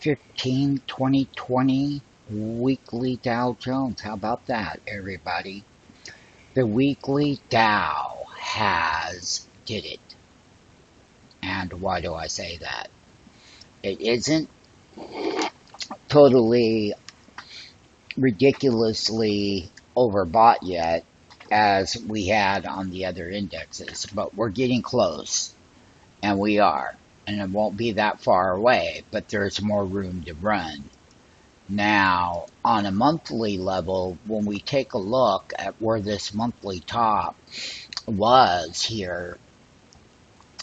8/15, 2020 weekly Dow Jones. How about that, everybody? The weekly Dow has did it. And why do I say that? It isn't totally ridiculously overbought yet as we had on the other indexes, but we're getting close, and we are. And it won't be that far away, but there's more room to run. Now, on a monthly level, when we take a look at where this monthly top was here,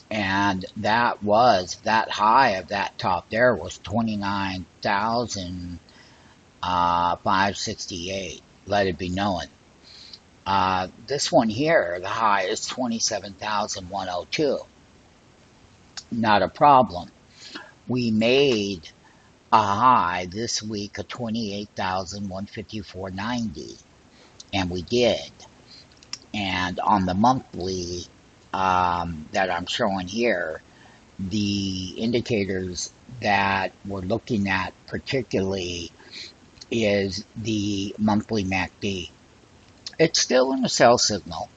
and that high of that top there was 29,568. Let it be known. This one here, the high is 27,102. Not a problem. We made a high this week of 28,154.90, and we did. And on the monthly that I'm showing here, the indicators that we're looking at particularly is the monthly MACD. It's still in a sell signal,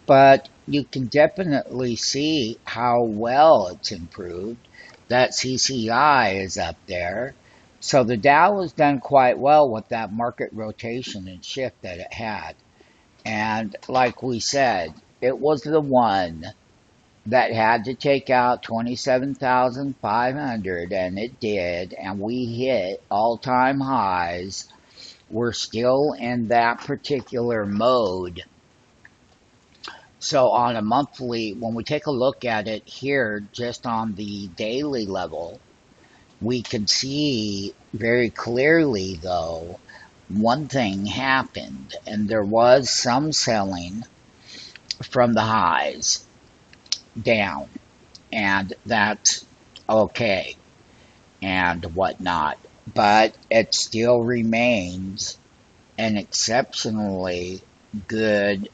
but you can definitely see how well it's improved. That CCI is up there. So the Dow has done quite well with that market rotation and shift that it had. And like we said, it was the one that had to take out 27,500, and it did, and we hit all-time highs. We're still in that particular mode. So on a monthly, when we take a look at it here, just on the daily level, we can see very clearly, though, one thing happened, and there was some selling from the highs down, and that's okay and whatnot, but it still remains an exceptionally good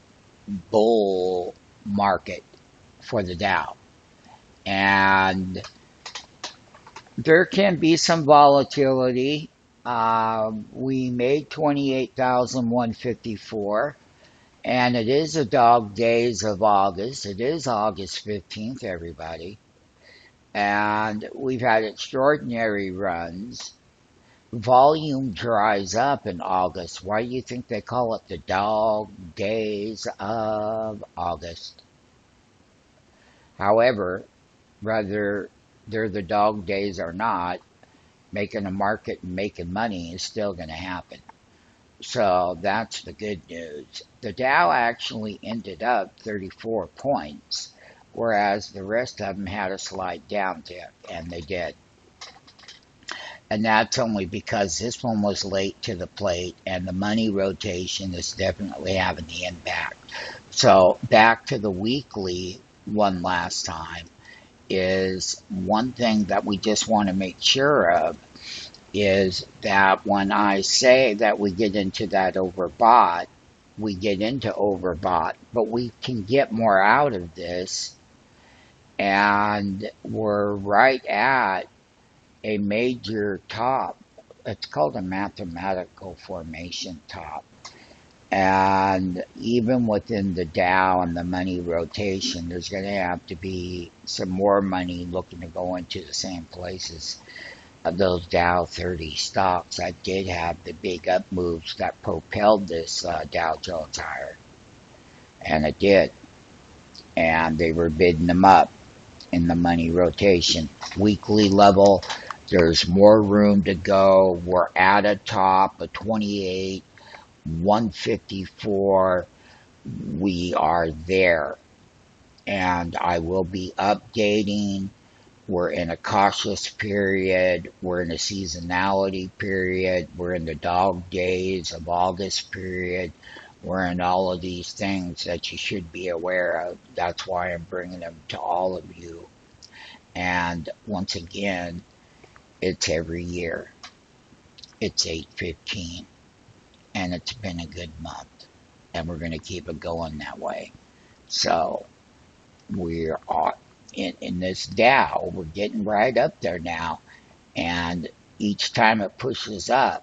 bull market for the Dow. And there can be some volatility. We made 28,154, and it is a dog days of August. It is August 15th, everybody. And we've had extraordinary runs. Volume dries up in August. Why do you think they call it the dog days of August? However, whether they're the dog days or not, making a market and making money is still going to happen. So that's the good news. The Dow actually ended up 34 points, whereas the rest of them had a slight downtick, and they did. And that's only because this one was late to the plate, and the money rotation is definitely having the impact. So back to the weekly one last time is one thing that we just want to make sure of is that when I say that we get into that overbought, we get into overbought, but we can get more out of this, and we're right at a major top. It's called a mathematical formation top. And even within the Dow and the money rotation, there's going to have to be some more money looking to go into the same places of those Dow 30 stocks that did have the big up moves that propelled this Dow Jones higher. And it did. And they were bidding them up in the money rotation. Weekly level, there's more room to go. We're at a top of 28,154. We are there. And I will be updating. We're in a cautious period. We're in a seasonality period. We're in the dog days of August period. We're in all of these things that you should be aware of. That's why I'm bringing them to all of you. And once again, it's every year. It's 8/15. And it's been a good month. And we're going to keep it going that way. So we're in this Dow. We're getting right up there now. And each time it pushes up,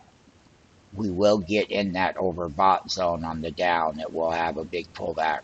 we will get in that overbought zone on the Dow, and it will have a big pullback